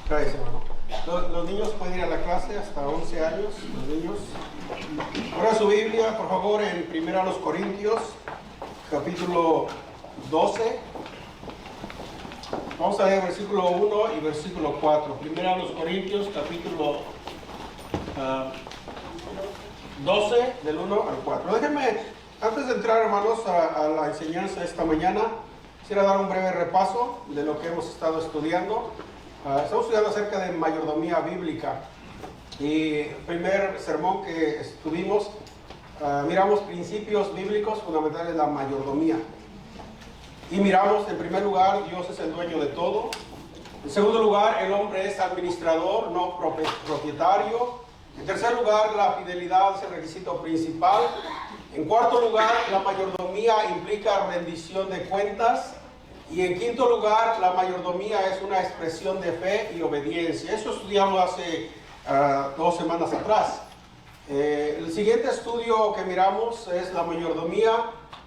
Gracias, hermano. Los niños pueden ir a la clase hasta 11 años, los niños. Ahora su Biblia, por favor, en 1 Corintios, capítulo 12. Vamos a leer versículo 1 y versículo 4. 1 Corintios, capítulo 12, del 1 al 4. Déjenme, antes de entrar, hermanos, a la enseñanza esta mañana, quisiera dar un breve repaso de lo que hemos estado estudiando. Estamos estudiando acerca de mayordomía bíblica. Y el primer sermón que estuvimos, miramos principios bíblicos fundamentales de la mayordomía. Y miramos, en primer lugar, Dios es el dueño de todo. En segundo lugar, el hombre es administrador, no propietario. En tercer lugar, la fidelidad es el requisito principal. En cuarto lugar, la mayordomía implica rendición de cuentas. Y en quinto lugar, la mayordomía es una expresión de fe y obediencia. Eso estudiamos hace 2 semanas atrás. El siguiente estudio que miramos es la mayordomía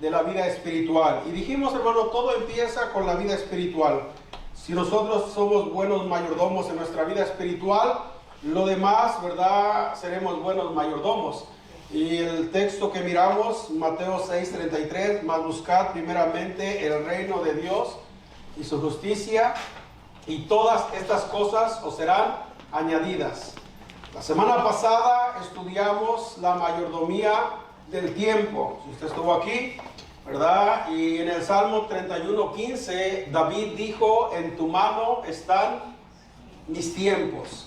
de la vida espiritual. Y dijimos, hermano, todo empieza con la vida espiritual. Si nosotros somos buenos mayordomos en nuestra vida espiritual, lo demás, ¿verdad?, seremos buenos mayordomos. Y el texto que miramos, Mateo 6:33, mas buscad primeramente el reino de Dios y su justicia, y todas estas cosas os serán añadidas. La semana pasada estudiamos la mayordomía del tiempo. Si usted estuvo aquí, ¿verdad? Y en el Salmo 31:15, David dijo, en tu mano están mis tiempos.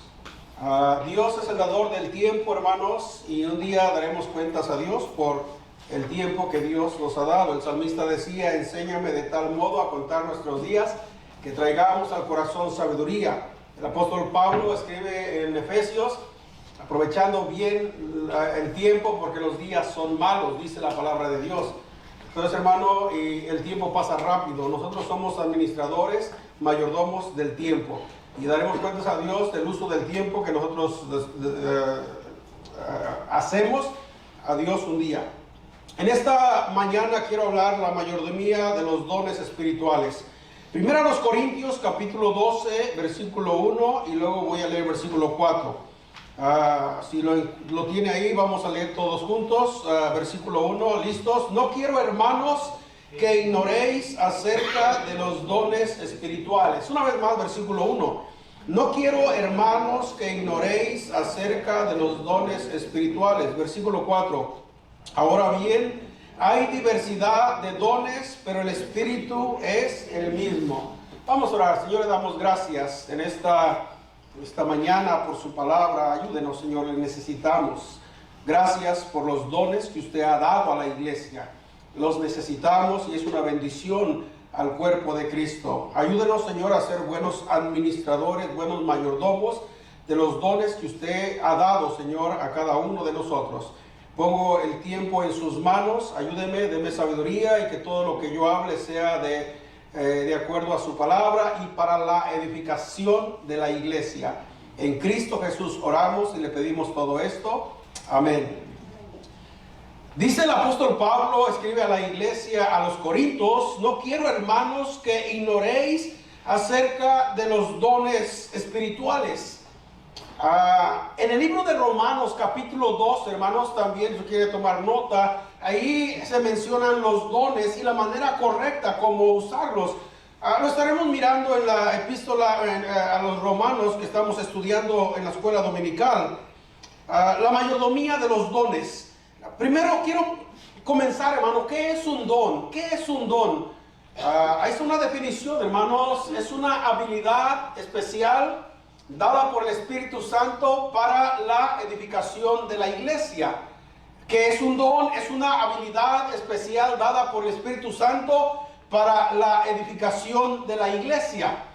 Dios es el dador del tiempo, hermanos, y un día daremos cuentas a Dios por el tiempo que Dios nos ha dado. El salmista decía, enséñame de tal modo a contar nuestros días que traigamos al corazón sabiduría. El apóstol Pablo escribe en Efesios, aprovechando bien el tiempo porque los días son malos, dice la palabra de Dios. Entonces, hermano, el tiempo pasa rápido. Nosotros somos administradores, mayordomos del tiempo. Y daremos cuentas a Dios del uso del tiempo que nosotros hacemos a Dios un día. En esta mañana quiero hablar la mayordomía de los dones espirituales. 1 Corintios capítulo 12, versículo 1, y luego voy a leer versículo 4. Si lo tiene ahí, vamos a leer todos juntos. Versículo 1, ¿listos? No quiero, hermanos, que ignoréis acerca de los dones espirituales. Una vez más, versículo 1. No quiero, hermanos, que ignoréis acerca de los dones espirituales. Versículo 4. Ahora bien, hay diversidad de dones, pero el Espíritu es el mismo. Vamos a orar. Señor, le damos gracias en esta mañana por su palabra. Ayúdenos, Señor, le necesitamos. Gracias por los dones que usted ha dado a la iglesia. Los necesitamos y es una bendición al cuerpo de Cristo. Ayúdenos, Señor, a ser buenos administradores, buenos mayordomos de los dones que usted ha dado, Señor, a cada uno de nosotros. Pongo el tiempo en sus manos. Ayúdeme, deme sabiduría y que todo lo que yo hable sea de acuerdo a su palabra y para la edificación de la iglesia. En Cristo Jesús oramos y le pedimos todo esto. Amén. Dice el apóstol Pablo, escribe a la iglesia, a los Corintios, no quiero, hermanos, que ignoréis acerca de los dones espirituales. En el libro de Romanos, capítulo 2, hermanos, también si quiere tomar nota, ahí se mencionan los dones y la manera correcta como usarlos. Lo estaremos mirando en la epístola a los romanos que estamos estudiando en la escuela dominical. La mayordomía de los dones. Primero quiero comenzar, hermano, ¿qué es un don? ¿Qué es un don? Es una definición, hermanos, es una habilidad especial dada por el Espíritu Santo para la edificación de la iglesia. ¿Qué es un don? Es una habilidad especial dada por el Espíritu Santo para la edificación de la iglesia.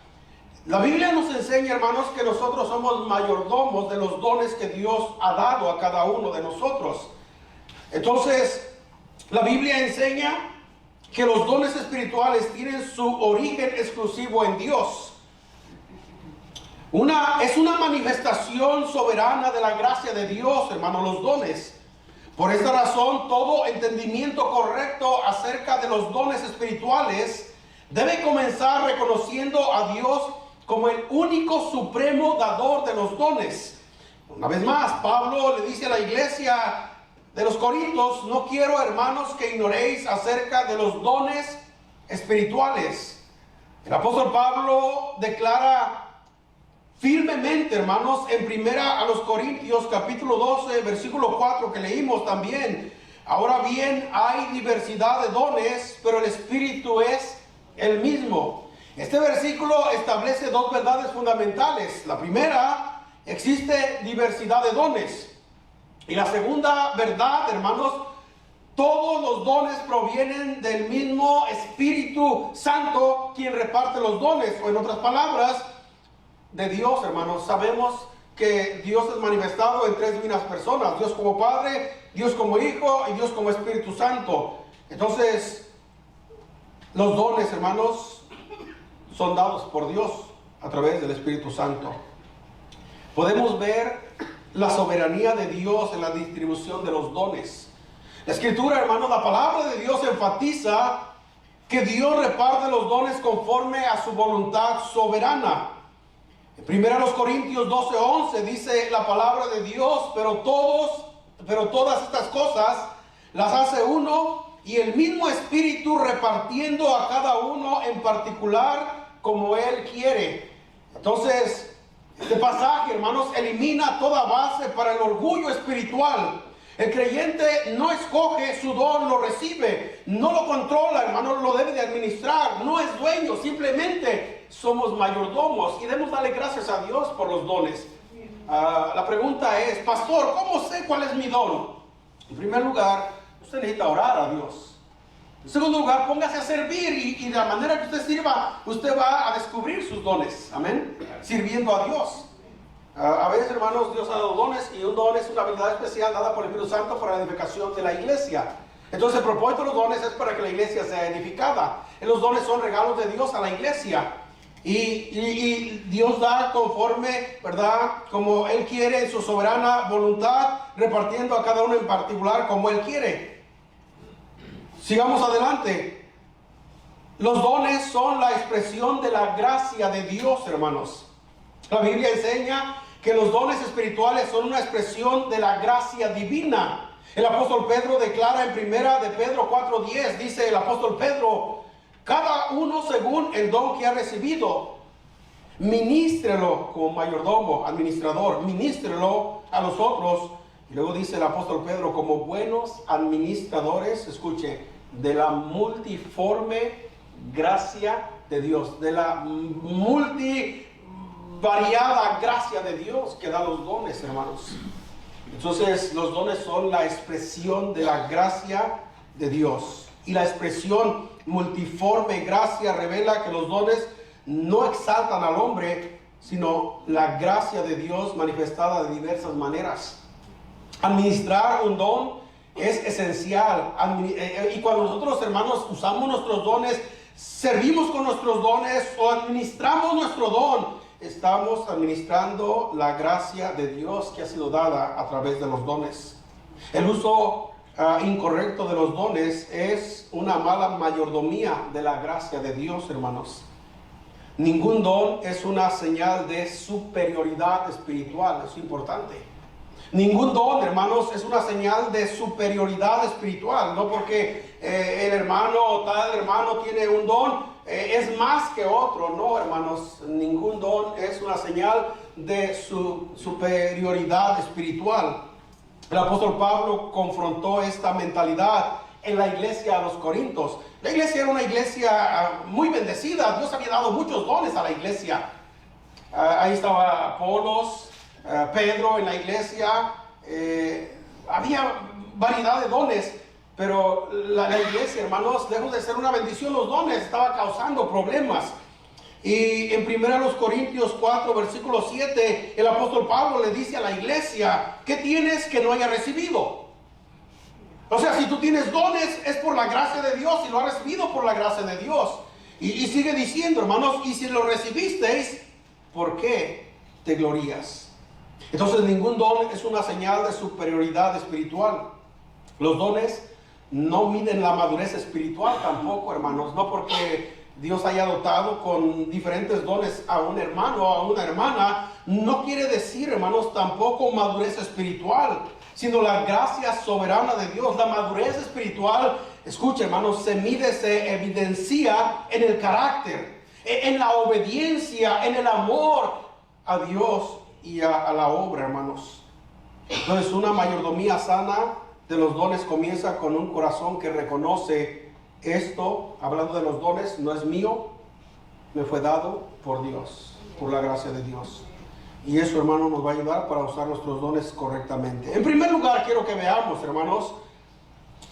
La Biblia nos enseña, hermanos, que nosotros somos mayordomos de los dones que Dios ha dado a cada uno de nosotros. Entonces, la Biblia enseña que los dones espirituales tienen su origen exclusivo en Dios. Es una manifestación soberana de la gracia de Dios, hermano, los dones. Por esta razón, todo entendimiento correcto acerca de los dones espirituales debe comenzar reconociendo a Dios como el único supremo dador de los dones. Una vez más, Pablo le dice a la iglesia de los Corintios: no quiero, hermanos, que ignoréis acerca de los dones espirituales. El apóstol Pablo declara firmemente, hermanos, en primera a los Corintios capítulo 12 versículo 4 que leímos también: ahora bien, hay diversidad de dones, pero el Espíritu es el mismo. Este versículo establece dos verdades fundamentales. La primera: existe diversidad de dones. Y la segunda verdad, hermanos: todos los dones provienen del mismo Espíritu Santo, quien reparte los dones. O en otras palabras, de Dios, hermanos. Sabemos que Dios es manifestado en tres divinas personas: Dios como Padre, Dios como Hijo y Dios como Espíritu Santo. Entonces, los dones, hermanos, son dados por Dios a través del Espíritu Santo. Podemos ver la soberanía de Dios en la distribución de los dones. La Escritura, hermanos, la palabra de Dios enfatiza que Dios reparte los dones conforme a su voluntad soberana. En 1 Corintios 12:11 dice la palabra de Dios: pero todas estas cosas las hace uno, y el mismo Espíritu repartiendo a cada uno en particular como Él quiere. Entonces, este pasaje, hermanos, elimina toda base para el orgullo espiritual. El creyente no escoge su don, lo recibe, no lo controla, hermano, lo debe de administrar, no es dueño, simplemente somos mayordomos y debemos darle gracias a Dios por los dones. La pregunta es: pastor, ¿cómo sé cuál es mi don? En primer lugar, usted necesita orar a Dios. En segundo lugar, póngase a servir y de la manera que usted sirva, usted va a descubrir sus dones. Amén. Sirviendo a Dios. A veces, hermanos, Dios ha dado dones, y un don es una habilidad especial dada por el Espíritu Santo para la edificación de la iglesia. Entonces, el propósito de los dones es para que la iglesia sea edificada. Los dones son regalos de Dios a la iglesia. Y Dios da conforme, ¿verdad?, como Él quiere, en su soberana voluntad, repartiendo a cada uno en particular como Él quiere. Sigamos adelante. Los dones son la expresión de la gracia de Dios, hermanos. La Biblia enseña que los dones espirituales son una expresión de la gracia divina. El apóstol Pedro declara en primera de Pedro 4:10, dice el apóstol Pedro: cada uno según el don que ha recibido, ministrelo como mayordomo, administrador, ministrelo a los otros. Y luego dice el apóstol Pedro: como buenos administradores, escuche, de la multiforme gracia de Dios, de la multivariada gracia de Dios que da los dones, hermanos. Entonces, los dones son la expresión de la gracia de Dios. Y la expresión multiforme gracia revela que los dones no exaltan al hombre, sino la gracia de Dios manifestada de diversas maneras. Administrar un don es esencial. Y cuando nosotros, hermanos, usamos nuestros dones, servimos con nuestros dones o administramos nuestro don, estamos administrando la gracia de Dios que ha sido dada a través de los dones. El uso incorrecto de los dones es una mala mayordomía de la gracia de Dios, hermanos. Ningún don es una señal de superioridad espiritual, es importante. Ningún don, hermanos, es una señal de superioridad espiritual. No porque el hermano o tal hermano tiene un don, es más que otro. No, hermanos, ningún don es una señal de su superioridad espiritual. El apóstol Pablo confrontó esta mentalidad en la iglesia de los Corintios. La iglesia era una iglesia muy bendecida. Dios había dado muchos dones a la iglesia. Ahí estaba Apolos, Pedro en la iglesia. Había variedad de dones, pero la iglesia, hermanos, lejos de ser una bendición, los dones estaba causando problemas. Y en 1 Corintios 4 versículo 7, el apóstol Pablo le dice a la iglesia: ¿qué tienes que no haya recibido? O sea, si tú tienes dones, es por la gracia de Dios, y lo has recibido por la gracia de Dios. Y sigue diciendo, hermanos: y si lo recibisteis, ¿por qué te glorías? Entonces, ningún don es una señal de superioridad espiritual. Los dones no miden la madurez espiritual tampoco, hermanos. No porque Dios haya dotado con diferentes dones a un hermano o a una hermana, no quiere decir, hermanos, tampoco madurez espiritual, sino la gracia soberana de Dios. La madurez espiritual, escucha, hermanos, se mide, se evidencia en el carácter, en la obediencia, en el amor a Dios y a la obra, hermanos. Entonces, una mayordomía sana de los dones comienza con un corazón que reconoce esto, hablando de los dones, no es mío, me fue dado por Dios, por la gracia de Dios. Y eso, hermano, nos va a ayudar para usar nuestros dones correctamente. En primer lugar, quiero que veamos, hermanos,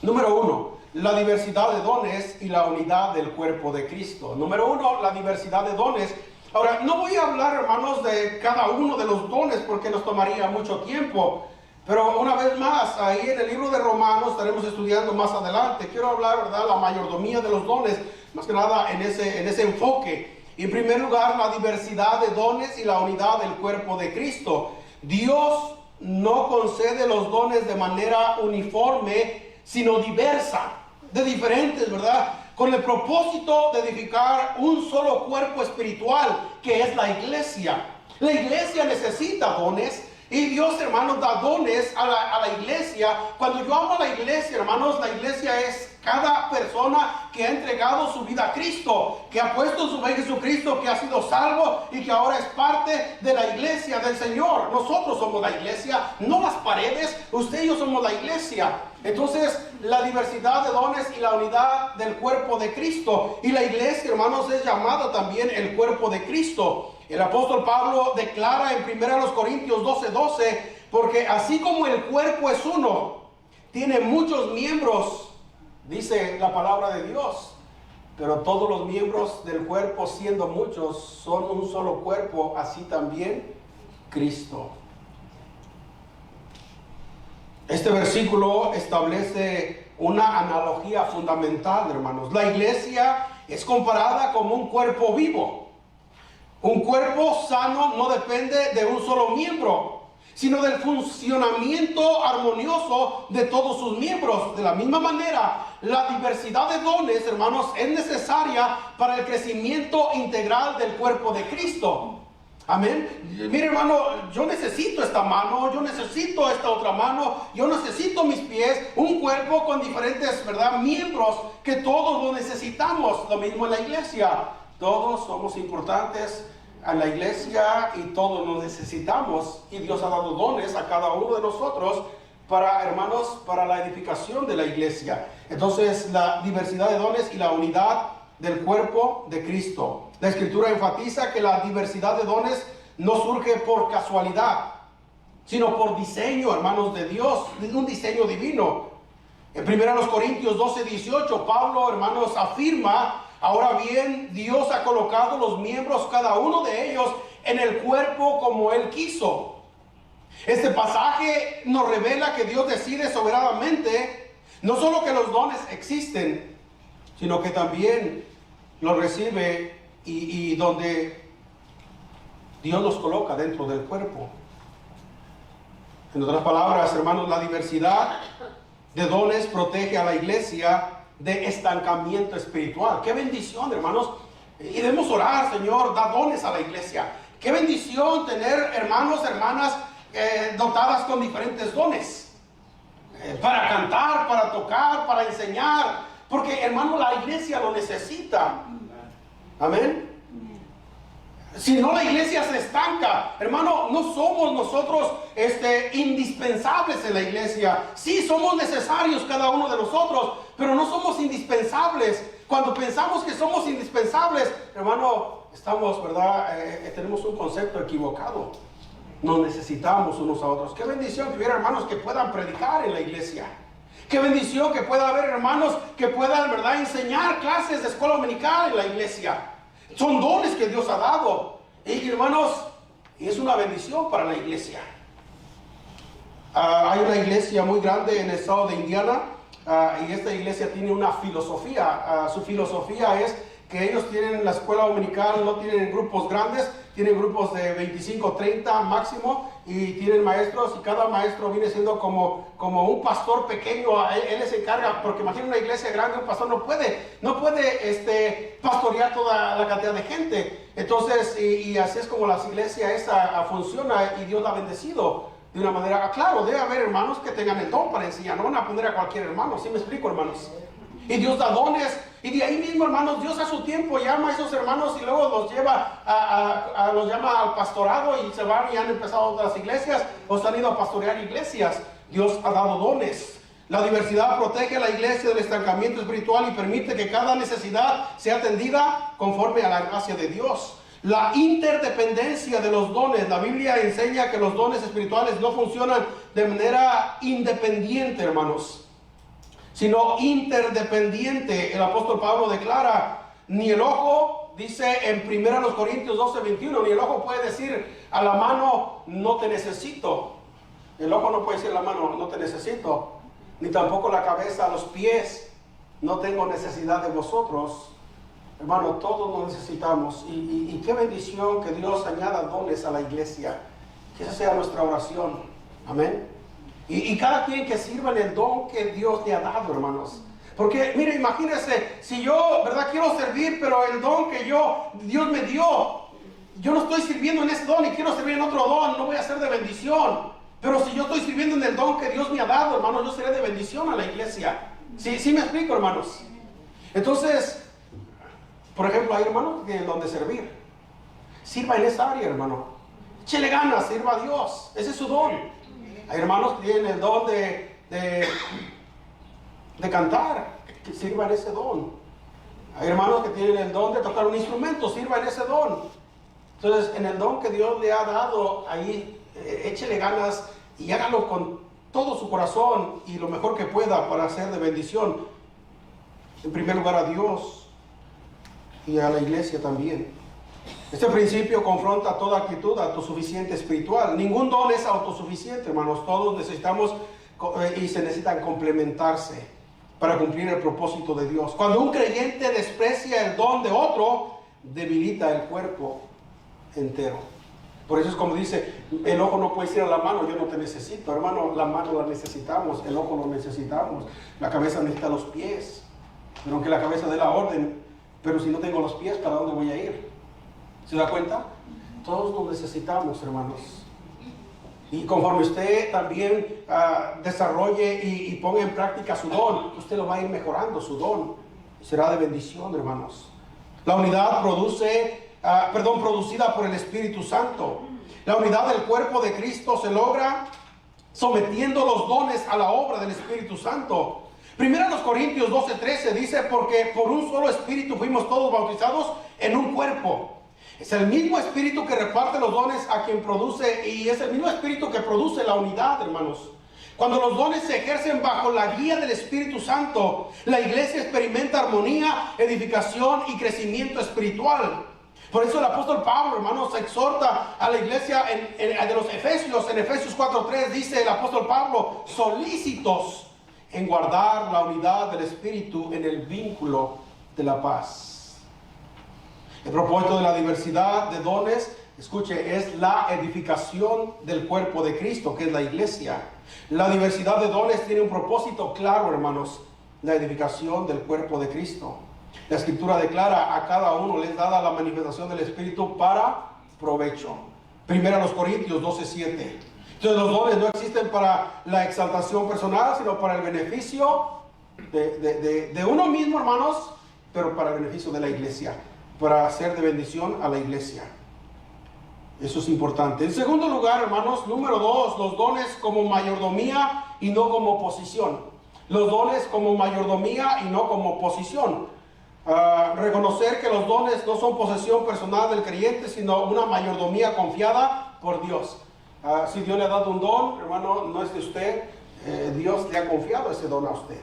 número 1, la diversidad de dones y la unidad del cuerpo de Cristo. Número 1, la diversidad de dones. Ahora, no voy a hablar, hermanos, de cada uno de los dones porque nos tomaría mucho tiempo. Pero una vez más, ahí en el libro de Romanos, estaremos estudiando más adelante. Quiero hablar, ¿verdad?, la mayordomía de los dones, más que nada en ese enfoque. En primer lugar, la diversidad de dones y la unidad del cuerpo de Cristo. Dios no concede los dones de manera uniforme, sino diversa, de diferentes, ¿verdad?, con el propósito de edificar un solo cuerpo espiritual, que es la iglesia. La iglesia necesita dones. Y Dios, hermanos, da dones a la iglesia. Cuando yo amo a la iglesia, hermanos, la iglesia es cada persona que ha entregado su vida a Cristo, que ha puesto su fe en Jesucristo, que ha sido salvo y que ahora es parte de la iglesia del Señor. Nosotros somos la iglesia, no las paredes. Usted y yo somos la iglesia. Entonces, la diversidad de dones y la unidad del cuerpo de Cristo. Y la iglesia, hermanos, es llamada también el cuerpo de Cristo. El apóstol Pablo declara en 1 Corintios 12:12, porque así como el cuerpo es uno, tiene muchos miembros, dice la palabra de Dios, pero todos los miembros del cuerpo, siendo muchos, son un solo cuerpo, así también Cristo. Este versículo establece una analogía fundamental, hermanos. La iglesia es comparada como un cuerpo vivo. Un cuerpo sano no depende de un solo miembro, sino del funcionamiento armonioso de todos sus miembros. De la misma manera, la diversidad de dones, hermanos, es necesaria para el crecimiento integral del cuerpo de Cristo. Amén. Mire, hermano, yo necesito esta mano, yo necesito esta otra mano, yo necesito mis pies, un cuerpo con diferentes, ¿verdad?, miembros que todos lo necesitamos. Lo mismo en la iglesia. Todos somos importantes a la iglesia y todos nos necesitamos. Y Dios ha dado dones a cada uno de nosotros para, hermanos, para la edificación de la iglesia. Entonces, la diversidad de dones y la unidad del cuerpo de Cristo. La Escritura enfatiza que la diversidad de dones no surge por casualidad, sino por diseño, hermanos, de Dios, un diseño divino. En 1 Corintios 12:18, Pablo, hermanos, afirma: ahora bien, Dios ha colocado los miembros, cada uno de ellos, en el cuerpo como Él quiso. Este pasaje nos revela que Dios decide soberanamente, no solo que los dones existen, sino que también los recibe y donde Dios los coloca dentro del cuerpo. En otras palabras, hermanos, la diversidad de dones protege a la iglesia de estancamiento espiritual. Qué bendición, hermanos. Y debemos orar: Señor, da dones a la iglesia. Qué bendición tener hermanos, hermanas dotadas con diferentes dones, para cantar, para tocar, para enseñar, porque, hermano, la iglesia lo necesita. Amén. Si no, la iglesia se estanca. Hermano, no somos nosotros indispensables en la iglesia. Sí, somos necesarios cada uno de nosotros, pero no somos indispensables. Cuando pensamos que somos indispensables, hermano, estamos, ¿verdad? Tenemos un concepto equivocado. Nos necesitamos unos a otros. Qué bendición que hubiera hermanos que puedan predicar en la iglesia. Qué bendición que pueda haber hermanos que puedan, ¿verdad?, enseñar clases de escuela dominical en la iglesia. Son dones que Dios ha dado. Y, hermanos, es una bendición para la iglesia. Hay una iglesia muy grande en el estado de Indiana, y esta iglesia tiene una filosofía. Su filosofía es que ellos tienen la escuela dominical, no tienen grupos grandes, tienen grupos de 25, 30 máximo, y tienen maestros, y cada maestro viene siendo como un pastor pequeño. Él se encarga, porque imagina una iglesia grande, un pastor no puede pastorear toda la cantidad de gente. Entonces, y así es como las iglesias esa funciona, y Dios la ha bendecido de una manera. Claro, debe haber hermanos que tengan el don para enseñar, no van a poner a cualquier hermano, ¿sí me explico, hermanos? Y Dios da dones, y de ahí mismo, hermanos, Dios a su tiempo llama a esos hermanos y luego los lleva los llama al pastorado, y se van y han empezado otras iglesias o se han ido a pastorear iglesias. Dios ha dado dones. La diversidad protege a la iglesia del estancamiento espiritual y permite que cada necesidad sea atendida conforme a la gracia de Dios. La interdependencia de los dones. La Biblia enseña que los dones espirituales no funcionan de manera independiente, hermanos, sino interdependiente. El apóstol Pablo declara, ni el ojo, dice en 1 Corintios 12:21, ni el ojo puede decir a la mano, no te necesito. El ojo no puede decir a la mano, no te necesito. Ni tampoco la cabeza a los pies, no tengo necesidad de vosotros. Hermano, todos nos necesitamos, y qué bendición que Dios añada dones a la iglesia. Que esa sea nuestra oración. Amén. Y cada quien que sirva en el don que Dios le ha dado, hermanos. Porque, mire, imagínense, si yo, ¿verdad?, quiero servir, pero el don que Dios me dio, yo no estoy sirviendo en ese don y quiero servir en otro don, no voy a ser de bendición. Pero si yo estoy sirviendo en el don que Dios me ha dado, hermanos, yo seré de bendición a la iglesia. ¿Sí me explico, hermanos? Entonces, por ejemplo, hay hermanos que tienen el don de servir. Sirva en esa área, hermano. Échele ganas, sirva a Dios. Ese es su don. Hay hermanos que tienen el don de cantar, que sirva en ese don. Hay hermanos que tienen el don de tocar un instrumento, sirva en ese don. Entonces, en el don que Dios le ha dado, ahí échele ganas y hágalo con todo su corazón y lo mejor que pueda para ser de bendición. En primer lugar a Dios y a la iglesia también. Este principio confronta toda actitud autosuficiente espiritual. Ningún don es autosuficiente, hermanos. Todos necesitamos y se necesitan complementarse para cumplir el propósito de Dios. Cuando un creyente desprecia el don de otro, debilita el cuerpo entero. Por eso es como dice, el ojo no puede decir a la mano, yo no te necesito. Hermano, la mano la necesitamos, el ojo lo necesitamos, la cabeza necesita los pies. Pero aunque la cabeza dé la orden, pero si no tengo los pies, ¿para dónde voy a ir? ¿Se da cuenta? Todos nos necesitamos, hermanos. Y conforme usted también desarrolle y ponga en práctica su don, usted lo va a ir mejorando, su don. Será de bendición, hermanos. La unidad producida por el Espíritu Santo. La unidad del cuerpo de Cristo se logra sometiendo los dones a la obra del Espíritu Santo. Primero los Corintios 12:13 dice, porque por un solo Espíritu fuimos todos bautizados en un cuerpo. Es el mismo Espíritu que reparte los dones a quien produce, y es el mismo Espíritu que produce la unidad, hermanos. Cuando los dones se ejercen bajo la guía del Espíritu Santo, la iglesia experimenta armonía, edificación y crecimiento espiritual. Por eso el apóstol Pablo, hermanos, exhorta a la iglesia de los Efesios. En Efesios 4:3 dice el apóstol Pablo, solícitos en guardar la unidad del Espíritu en el vínculo de la paz. El propósito de la diversidad de dones, escuche, es la edificación del cuerpo de Cristo, que es la iglesia. La diversidad de dones tiene un propósito claro, hermanos, la edificación del cuerpo de Cristo. La Escritura declara, a cada uno les dada la manifestación del Espíritu para provecho. Primero a los Corintios 12:7. Entonces los dones no existen para la exaltación personal, sino para el beneficio de uno mismo, hermanos, pero para el beneficio de la iglesia, para hacer de bendición a la iglesia. Eso es importante. En segundo lugar, hermanos, número 2, los dones como mayordomía y no como posición. Los dones como mayordomía y no como posición. Reconocer que los dones no son posesión personal del creyente, sino una mayordomía confiada por Dios. Si Dios le ha dado un don, hermano, no es de usted, Dios le ha confiado ese don a usted.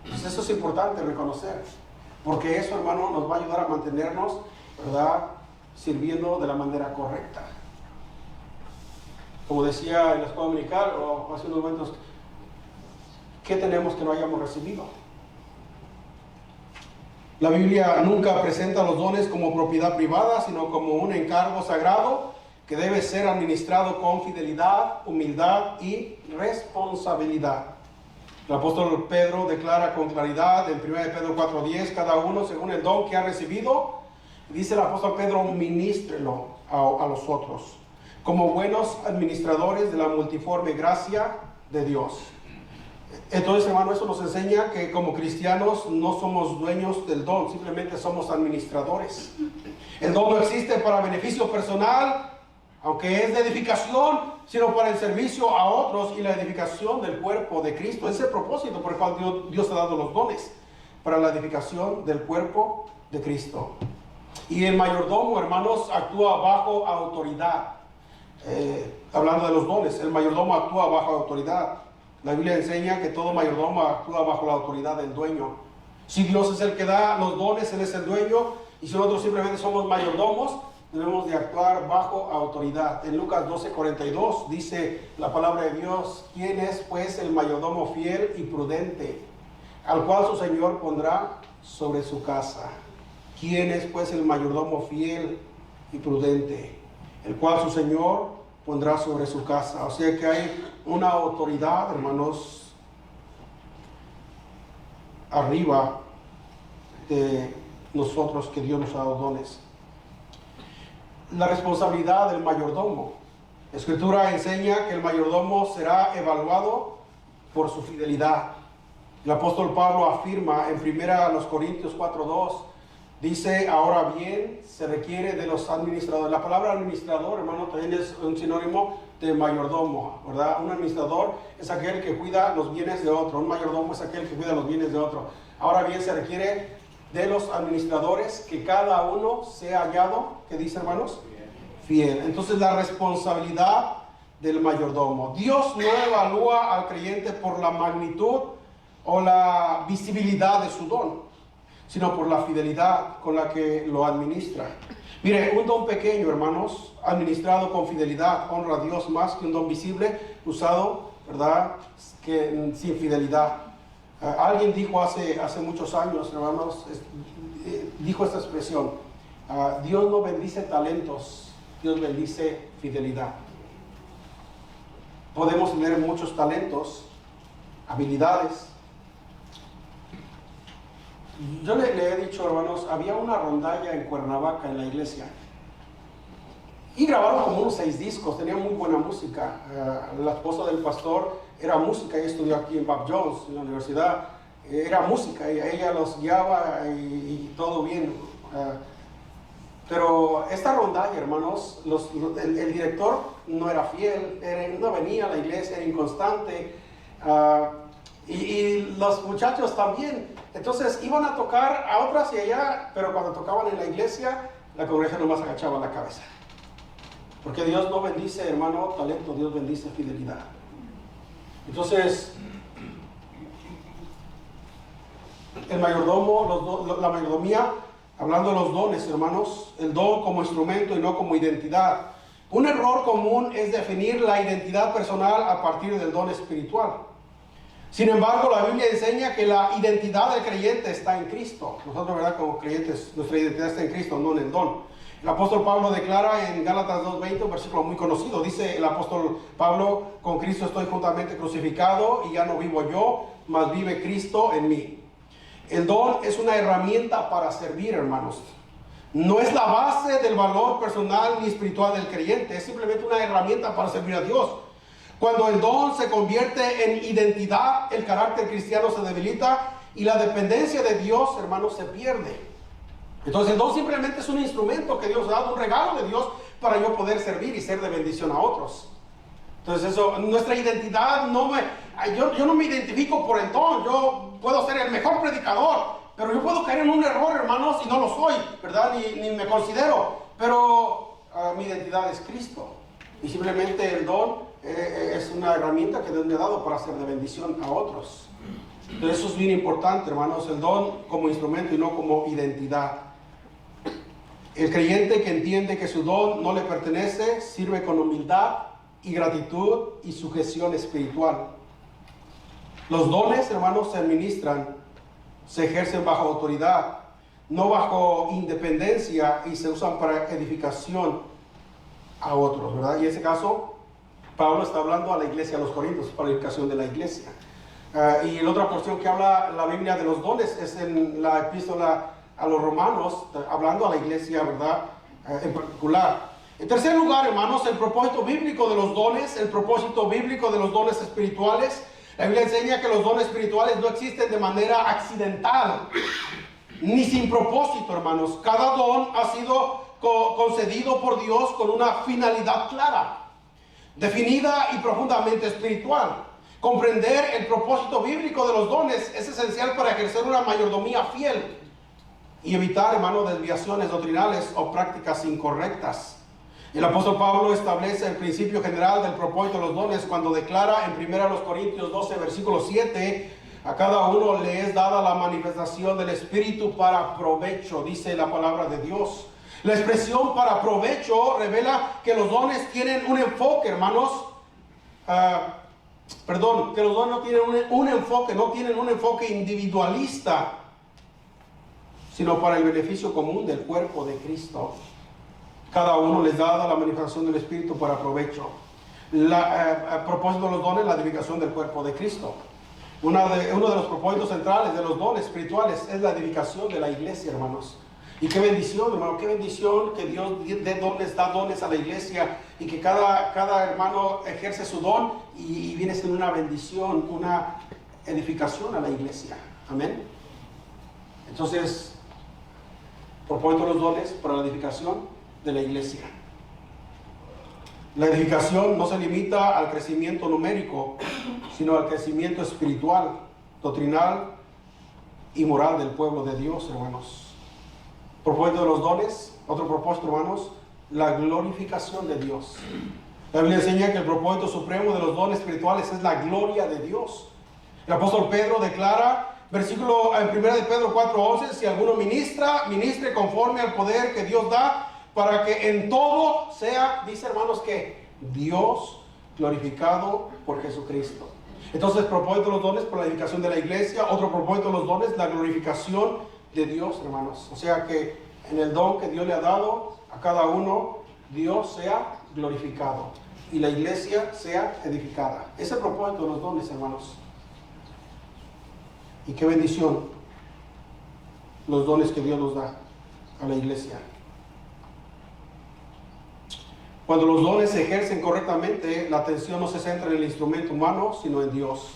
Pues eso es importante reconocer, porque eso, hermano, nos va a ayudar a mantenernos, ¿verdad?, sirviendo de la manera correcta. Como decía en la escuela dominical o hace unos momentos, ¿qué tenemos que no hayamos recibido? La Biblia nunca presenta los dones como propiedad privada, sino como un encargo sagrado que debe ser administrado con fidelidad, humildad y responsabilidad. El apóstol Pedro declara con claridad en 1 Pedro 4:10, cada uno según el don que ha recibido, dice el apóstol Pedro, ministrelo a los otros, como buenos administradores de la multiforme gracia de Dios. Entonces, hermano, eso nos enseña que como cristianos no somos dueños del don, simplemente somos administradores. El don no existe para beneficio personal, aunque es de edificación, sino para el servicio a otros y la edificación del cuerpo de Cristo. Ese es el propósito por el cual Dios ha dado los dones, para la edificación del cuerpo de Cristo. Y el mayordomo, hermanos, actúa bajo autoridad. Hablando de los dones, el mayordomo actúa bajo autoridad. La Biblia enseña que todo mayordomo actúa bajo la autoridad del dueño. Si Dios es el que da los dones, Él es el dueño, y si nosotros simplemente somos mayordomos, debemos de actuar bajo autoridad. En Lucas 12:42 dice la palabra de Dios: ¿quién es pues el mayordomo fiel y prudente, al cual su Señor pondrá sobre su casa? ¿Quién es pues el mayordomo fiel y prudente, el cual su Señor pondrá sobre su casa? O sea que hay una autoridad, hermanos, arriba de nosotros, que Dios nos ha dado dones. La responsabilidad del mayordomo. La Escritura enseña que el mayordomo será evaluado por su fidelidad. El apóstol Pablo afirma en 1 Corintios 4:2, dice: ahora bien, se requiere de los administradores. La palabra administrador, hermano, también es un sinónimo de mayordomo, ¿verdad? Un administrador es aquel que cuida los bienes de otro. Un mayordomo es aquel que cuida los bienes de otro. Ahora bien, se requiere de los administradores que cada uno sea hallado, ¿qué dice, hermanos? Fiel. Entonces, la responsabilidad del mayordomo. Dios no evalúa al creyente por la magnitud o la visibilidad de su don, sino por la fidelidad con la que lo administra. Mire, un don pequeño, hermanos, administrado con fidelidad, honra a Dios más que un don visible, usado, ¿verdad?, que sin fidelidad. Alguien dijo hace muchos años, hermanos, dijo esta expresión: Dios no bendice talentos, Dios bendice fidelidad. Podemos tener muchos talentos, habilidades. Yo le he dicho, hermanos, había una rondalla en Cuernavaca, en la iglesia, y grabaron como unos 6 discos, tenían muy buena música. La esposa del pastor era música, ella estudió aquí en Bob Jones, en la universidad, era música, y ella los guiaba y todo bien. Pero esta rondalla, hermanos, el director no era fiel, no venía a la iglesia, era inconstante, y los muchachos también. Entonces iban a tocar a otras y allá, pero cuando tocaban en la iglesia, la congregación nomás agachaba la cabeza. Porque Dios no bendice, hermano, talento, Dios bendice fidelidad. Entonces, el mayordomo, la mayordomía, hablando de los dones, hermanos, el don como instrumento y no como identidad. Un error común es definir la identidad personal a partir del don espiritual. Sin embargo, la Biblia enseña que la identidad del creyente está en Cristo. Nosotros, ¿verdad?, como creyentes, nuestra identidad está en Cristo, no en el don. El apóstol Pablo declara en Gálatas 2:20, un versículo muy conocido. Dice el apóstol Pablo: con Cristo estoy juntamente crucificado, y ya no vivo yo, mas vive Cristo en mí. El don es una herramienta para servir, hermanos. No es la base del valor personal ni espiritual del creyente, es simplemente una herramienta para servir a Dios. Cuando el don se convierte en identidad, el carácter cristiano se debilita y la dependencia de Dios, hermanos, se pierde. Entonces el don simplemente es un instrumento que Dios ha dado, un regalo de Dios para yo poder servir y ser de bendición a otros. Entonces eso, nuestra identidad, yo no me identifico por el don. Yo puedo ser el mejor predicador, pero yo puedo caer en un error, hermanos, y no lo soy, ¿verdad? Ni me considero. Pero mi identidad es Cristo. Y simplemente el don es una herramienta que Dios me ha dado para ser de bendición a otros. Entonces eso es bien importante, hermanos, el don como instrumento y no como identidad. El creyente que entiende que su don no le pertenece, sirve con humildad y gratitud y sujeción espiritual. Los dones, hermanos, se administran, se ejercen bajo autoridad, no bajo independencia, y se usan para edificación a otros, ¿verdad? Y en ese caso, Pablo está hablando a la iglesia de los Corintios, para la edificación de la iglesia. Y la otra porción que habla la Biblia de los dones es en la epístola a los Romanos, hablando a la iglesia, ¿verdad? En particular. En tercer lugar, hermanos, el propósito bíblico de los dones, el propósito bíblico de los dones espirituales. La Biblia enseña que los dones espirituales no existen de manera accidental, ni sin propósito, hermanos. Cada don ha sido concedido por Dios con una finalidad clara, definida y profundamente espiritual. Comprender el propósito bíblico de los dones es esencial para ejercer una mayordomía fiel y evitar, hermanos, desviaciones doctrinales o prácticas incorrectas. El apóstol Pablo establece el principio general del propósito de los dones cuando declara en 1 Corintios 12, versículo 7, a cada uno le es dada la manifestación del Espíritu para provecho, dice la palabra de Dios. La expresión para provecho revela que los dones tienen un enfoque, hermanos, que los dones no tienen un enfoque individualista, sino para el beneficio común del cuerpo de Cristo. Cada uno les da la manifestación del Espíritu para provecho. El propósito de los dones, la edificación del cuerpo de Cristo. Uno de los propósitos centrales de los dones espirituales es la edificación de la iglesia, hermanos. Y qué bendición, hermano, qué bendición que Dios da dones a la iglesia y que cada hermano ejerce su don y viene siendo una bendición, una edificación a la iglesia. Amén. Entonces, propósito de los dones para la edificación de la iglesia. La edificación no se limita al crecimiento numérico, sino al crecimiento espiritual, doctrinal y moral del pueblo de Dios, hermanos. Propósito de los dones, otro propósito, hermanos, la glorificación de Dios. La Biblia enseña que el propósito supremo de los dones espirituales es la gloria de Dios. El apóstol Pedro declara, versículo en 1 de Pedro 4:11, si alguno ministre conforme al poder que Dios da, para que en todo sea, dice, hermanos, que Dios glorificado por Jesucristo. Entonces, propósito de los dones por la edificación de la iglesia. Otro propósito de los dones, la glorificación de Dios, hermanos. O sea que en el don que Dios le ha dado a cada uno, Dios sea glorificado y la iglesia sea edificada. Ese es el propósito de los dones, hermanos. Y qué bendición los dones que Dios nos da a la iglesia. Cuando los dones se ejercen correctamente, la atención no se centra en el instrumento humano, sino en Dios.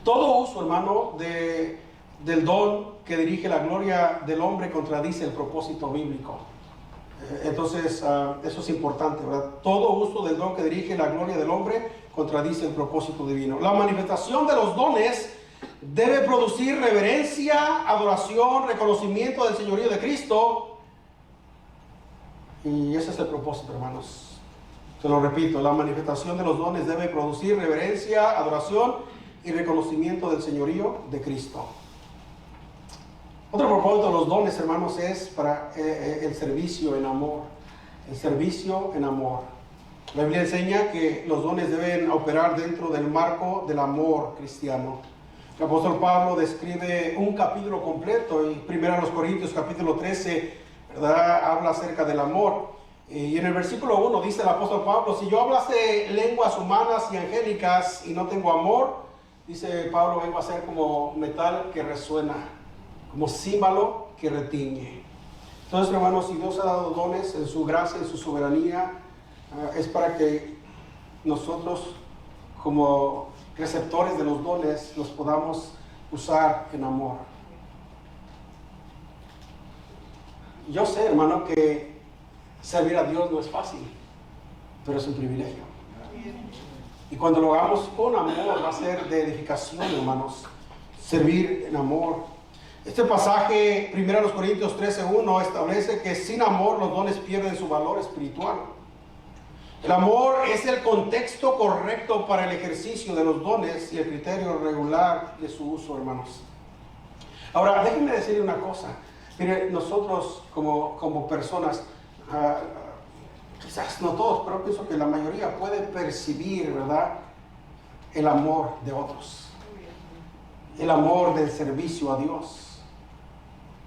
Todo uso, hermano, del don que dirige la gloria del hombre contradice el propósito bíblico. Entonces, eso es importante, ¿verdad? Todo uso del don que dirige la gloria del hombre contradice el propósito divino. La manifestación de los dones debe producir reverencia, adoración, reconocimiento del señorío de Cristo. Y ese es el propósito, hermanos. Se lo repito, la manifestación de los dones debe producir reverencia, adoración y reconocimiento del señorío de Cristo. Otro propósito de los dones, hermanos, es para el servicio en amor. El servicio en amor. La Biblia enseña que los dones deben operar dentro del marco del amor cristiano. El apóstol Pablo describe un capítulo completo, y 1 Corintios capítulo 13, ¿verdad? Habla acerca del amor. Y en el versículo 1 dice el apóstol Pablo, si yo hablase lenguas humanas y angélicas y no tengo amor, dice Pablo, vengo a ser como metal que resuena, como címbalo que retiñe. Entonces, hermanos, si Dios ha dado dones en su gracia, en su soberanía, es para que nosotros, como receptores de los dones, los podamos usar en amor. Yo sé, hermano, que servir a Dios no es fácil, pero es un privilegio. Y cuando lo hagamos con amor, va a ser de edificación, hermanos. Servir en amor. Este pasaje, 1 Corintios 13:1, establece que sin amor los dones pierden su valor espiritual. El amor es el contexto correcto para el ejercicio de los dones y el criterio regular de su uso, hermanos. Ahora, déjenme decirle una cosa. Mire, nosotros como personas, quizás no todos, pero pienso que la mayoría puede percibir, ¿verdad?, el amor de otros, el amor del servicio a Dios.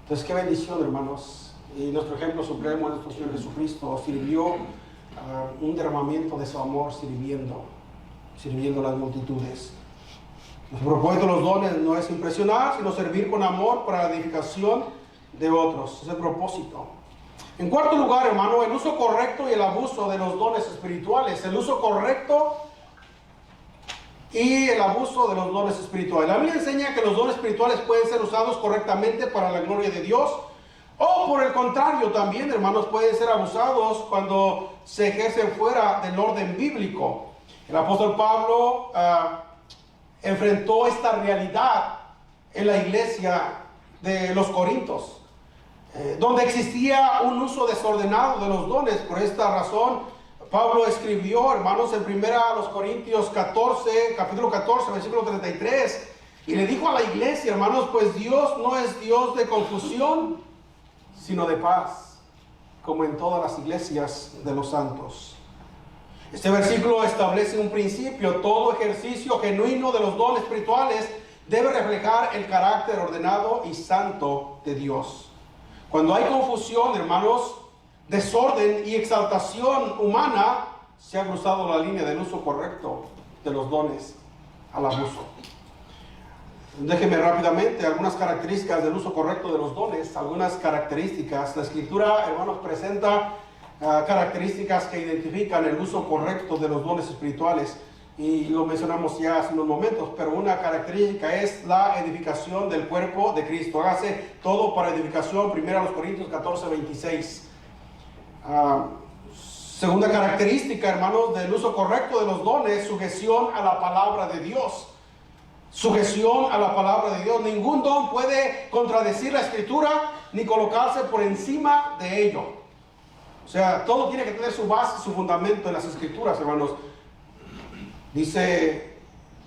Entonces, qué bendición, hermanos. Y nuestro ejemplo supremo, nuestro Señor Jesucristo, sirvió un derramamiento de su amor sirviendo las multitudes. Nuestro propósito de los dones no es impresionar, sino servir con amor para la edificación de otros. Es el propósito. En cuarto lugar, hermano, el uso correcto y el abuso de los dones espirituales. El uso correcto y el abuso de los dones espirituales. La Biblia enseña que los dones espirituales pueden ser usados correctamente para la gloria de Dios, o por el contrario también, hermanos, pueden ser abusados cuando se ejercen fuera del orden bíblico. El apóstol Pablo enfrentó esta realidad en la iglesia de los Corintios, donde existía un uso desordenado de los dones. Por esta razón, Pablo escribió, hermanos, en 1 Corintios 14, capítulo 14, versículo 33, y le dijo a la iglesia, hermanos, pues Dios no es Dios de confusión, sino de paz, como en todas las iglesias de los santos. Este versículo establece un principio: todo ejercicio genuino de los dones espirituales debe reflejar el carácter ordenado y santo de Dios. Cuando hay confusión, hermanos, desorden y exaltación humana, se ha cruzado la línea del uso correcto de los dones al abuso. Déjenme rápidamente algunas características del uso correcto de los dones, algunas características. La Escritura, hermanos, presenta características que identifican el uso correcto de los dones espirituales, y lo mencionamos ya hace unos momentos, pero una característica es la edificación del cuerpo de Cristo. Hágase todo para edificación, 1 Corintios 14, 26. Segunda característica, hermanos, del uso correcto de los dones: sujeción a la palabra de Dios. Sujeción a la palabra de Dios. Ningún don puede contradecir la Escritura ni colocarse por encima de ello. O sea, todo tiene que tener su base, su fundamento en las Escrituras, hermanos. Dice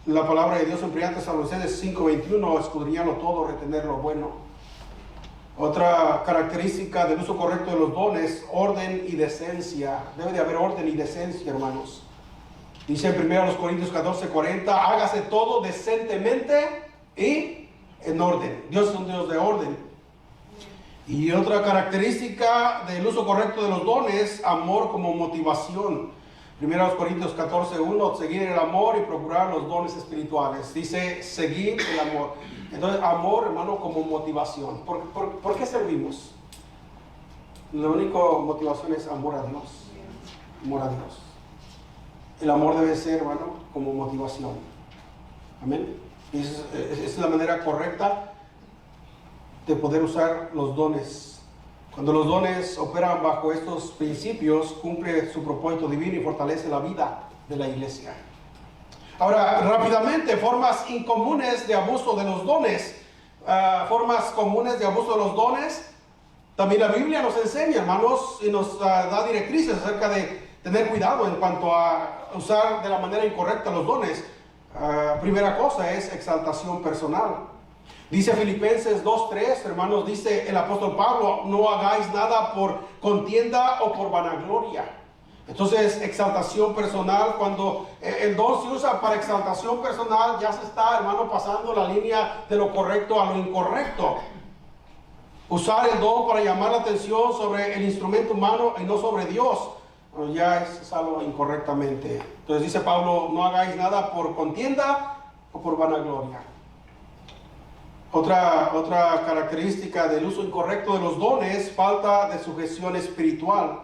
la palabra de Dios en 1 Tesalonicenses 5:21, escudriñarlo todo, retener lo bueno. Otra característica del uso correcto de los dones: orden y decencia. Debe de haber orden y decencia, hermanos. Dice en 1 Corintios 14:40, hágase todo decentemente y en orden. Dios es un Dios de orden. Y otra característica del uso correcto de los dones: amor como motivación. 1 Corintios 14:1, seguir el amor y procurar los dones espirituales. Dice seguir el amor. Entonces, amor, hermano, como motivación. ¿Por qué servimos? La única motivación es amor a Dios. Amor a Dios. El amor debe ser, hermano, como motivación. Amén. Y esa es la manera correcta de poder usar los dones. Cuando los dones operan bajo estos principios, cumple su propósito divino y fortalece la vida de la iglesia. Ahora, rápidamente, formas incomunes de abuso de los dones. Formas comunes de abuso de los dones. También la Biblia nos enseña, hermanos, y nos da directrices acerca de tener cuidado en cuanto a usar de la manera incorrecta los dones. Primera cosa es exaltación personal. Dice Filipenses 2:3, hermanos, dice el apóstol Pablo: no hagáis nada por contienda o por vanagloria. Entonces, exaltación personal, cuando el don se usa para exaltación personal, ya se está, hermano, pasando la línea de lo correcto a lo incorrecto. Usar el don para llamar la atención sobre el instrumento humano y no sobre Dios, ya es algo incorrectamente. Entonces dice Pablo: no hagáis nada por contienda o por vanagloria. Otra característica del uso incorrecto de los dones: falta de sujeción espiritual.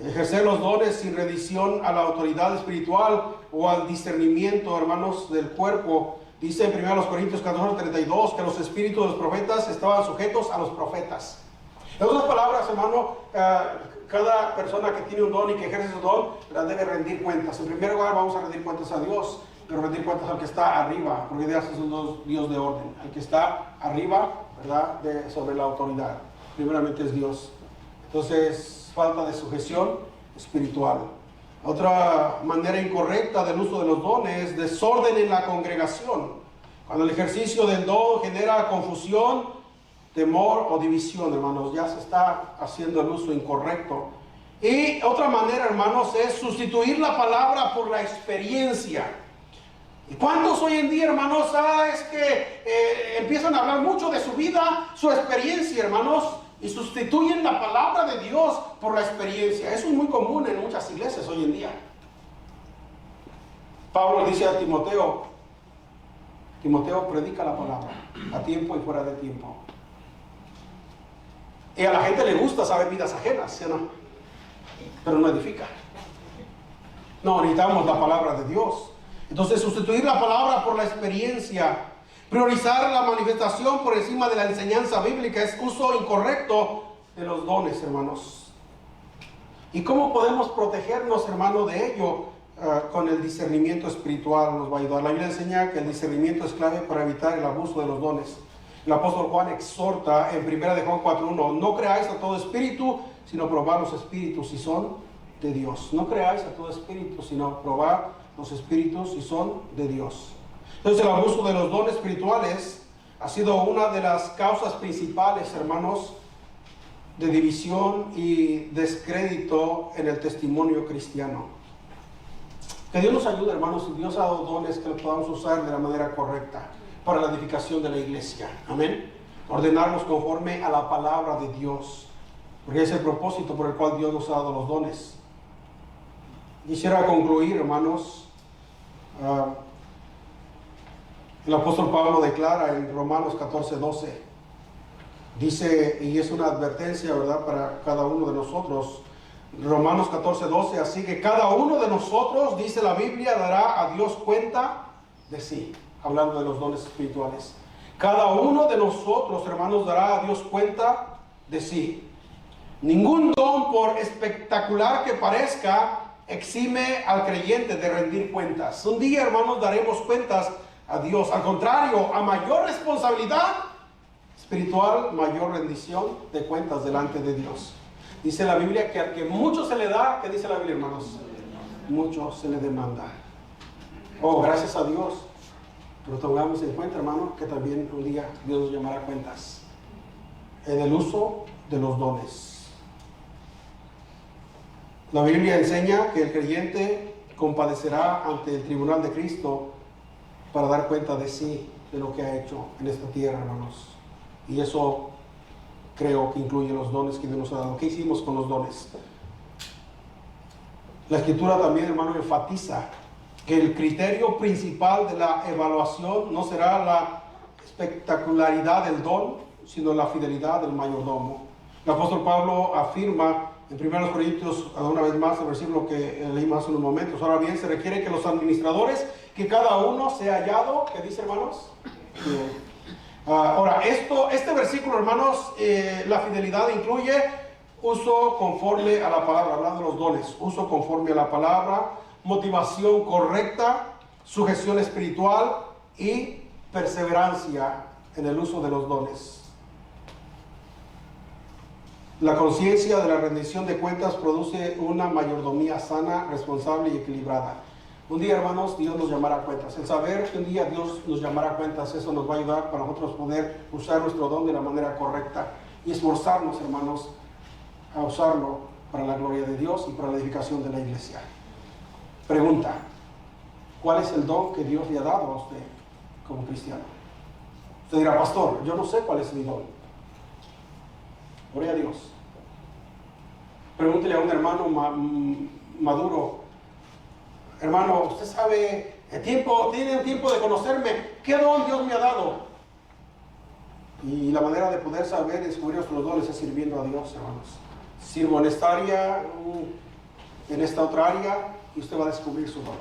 Ejercer los dones sin rendición a la autoridad espiritual o al discernimiento, hermanos, del cuerpo. Dice en 1 Corintios 14:32 que los espíritus de los profetas estaban sujetos a los profetas. En otras palabras, hermano, cada persona que tiene un don y que ejerce su don, la debe rendir cuentas. En primer lugar, vamos a rendir cuentas a Dios, pero rendir cuentas al que está arriba, porque Dios es un Dios de orden. Al que está arriba, ¿verdad?, sobre la autoridad. Primeramente es Dios. Entonces, falta de sujeción espiritual. Otra manera incorrecta del uso de los dones: desorden en la congregación. Cuando el ejercicio del don genera confusión, temor o división, hermanos, ya se está haciendo el uso incorrecto. Y otra manera, hermanos, es sustituir la palabra por la experiencia. ¿Y cuántos hoy en día, hermanos, es que empiezan a hablar mucho de su vida, su experiencia, hermanos, y sustituyen la palabra de Dios por la experiencia? Eso es muy común en muchas iglesias hoy en día. Pablo dice a Timoteo, predica la palabra a tiempo y fuera de tiempo. Y a la gente le gusta saber vidas ajenas, ¿sí o no? Pero no edifica. No, necesitamos la palabra de Dios. Entonces, sustituir la palabra por la experiencia, priorizar la manifestación por encima de la enseñanza bíblica, es uso incorrecto de los dones, hermanos. ¿Y cómo podemos protegernos, hermano, de ello? Con el discernimiento espiritual nos va a ayudar. La Biblia enseña que el discernimiento es clave para evitar el abuso de los dones. El apóstol Juan exhorta en 1 de Juan 4:1: no creáis a todo espíritu, sino probad los espíritus si son de Dios. No creáis a todo espíritu, sino probad los espíritus si son de Dios. Entonces, el abuso de los dones espirituales ha sido una de las causas principales, hermanos, de división y descrédito en el testimonio cristiano. Que Dios nos ayude, hermanos. Dios ha dado dones que los podamos usar de la manera correcta para la edificación de la iglesia. Amén. Ordenarnos conforme a la palabra de Dios, porque es el propósito por el cual Dios nos ha dado los dones. Quisiera concluir, hermanos. El apóstol Pablo declara en Romanos 14:12, dice, y es una advertencia, ¿verdad?, para cada uno de nosotros. Romanos 14:12: así que cada uno de nosotros, dice la Biblia, dará a Dios cuenta de sí. Hablando de los dones espirituales, cada uno de nosotros, hermanos, dará a Dios cuenta de sí. Ningún don, por espectacular que parezca, exime al creyente de rendir cuentas. Un día, hermanos, daremos cuentas a Dios. Al contrario, a mayor responsabilidad espiritual, mayor rendición de cuentas delante de Dios. Dice la Biblia que al que mucho se le da, ¿qué dice la Biblia, hermanos? Mucho se le demanda. Oh, gracias a Dios. Pero tengamos en cuenta, hermano, que también un día Dios nos llamará cuentas en el uso de los dones. La Biblia enseña que el creyente compadecerá ante el tribunal de Cristo para dar cuenta de sí, de lo que ha hecho en esta tierra, hermanos. Y eso creo que incluye los dones que Dios nos ha dado. ¿Qué hicimos con los dones? La Escritura también, hermano, enfatiza que el criterio principal de la evaluación no será la espectacularidad del don, sino la fidelidad del mayordomo. El apóstol Pablo afirma en 1 Corintios, una vez más, el versículo que leímos hace unos momentos: ahora bien, se requiere que los administradores, que cada uno sea hallado, ¿qué dice, hermanos? Ahora, este versículo, hermanos, la fidelidad incluye uso conforme a la palabra, hablando de los dones, uso conforme a la palabra, motivación correcta, sujeción espiritual y perseverancia en el uso de los dones. La conciencia de la rendición de cuentas produce una mayordomía sana, responsable y equilibrada. Un día, hermanos, Dios nos llamará a cuentas. El saber que un día Dios nos llamará a cuentas, eso nos va a ayudar para nosotros poder usar nuestro don de la manera correcta y esforzarnos, hermanos, a usarlo para la gloria de Dios y para la edificación de la iglesia. Pregunta: ¿cuál es el don que Dios le ha dado a usted como cristiano? Usted dirá: pastor, yo no sé cuál es mi don. Gloria a Dios. Pregúntele a un hermano maduro: hermano, usted sabe, tiene un tiempo de conocerme, ¿qué don Dios me ha dado? Y la manera de poder saber y descubrir nuestros dones es sirviendo a Dios, hermanos. Sirvo en esta área, en esta otra área, y usted va a descubrir su don.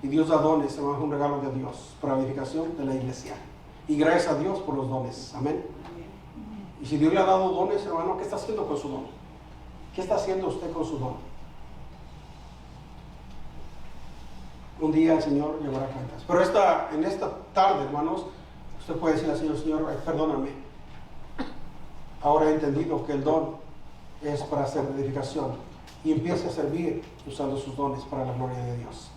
Y Dios da dones, hermanos, es un regalo de Dios para la edificación de la iglesia. Y gracias a Dios por los dones. Amén. Y si Dios le ha dado dones, hermano, ¿qué está haciendo con su don? ¿Qué está haciendo usted con su don? Un día el Señor llevará cuentas. Pero en esta tarde, hermanos, usted puede decir al Señor: Señor, perdóname. Ahora he entendido que el don es para hacer edificación. Y empiece a servir usando sus dones para la gloria de Dios.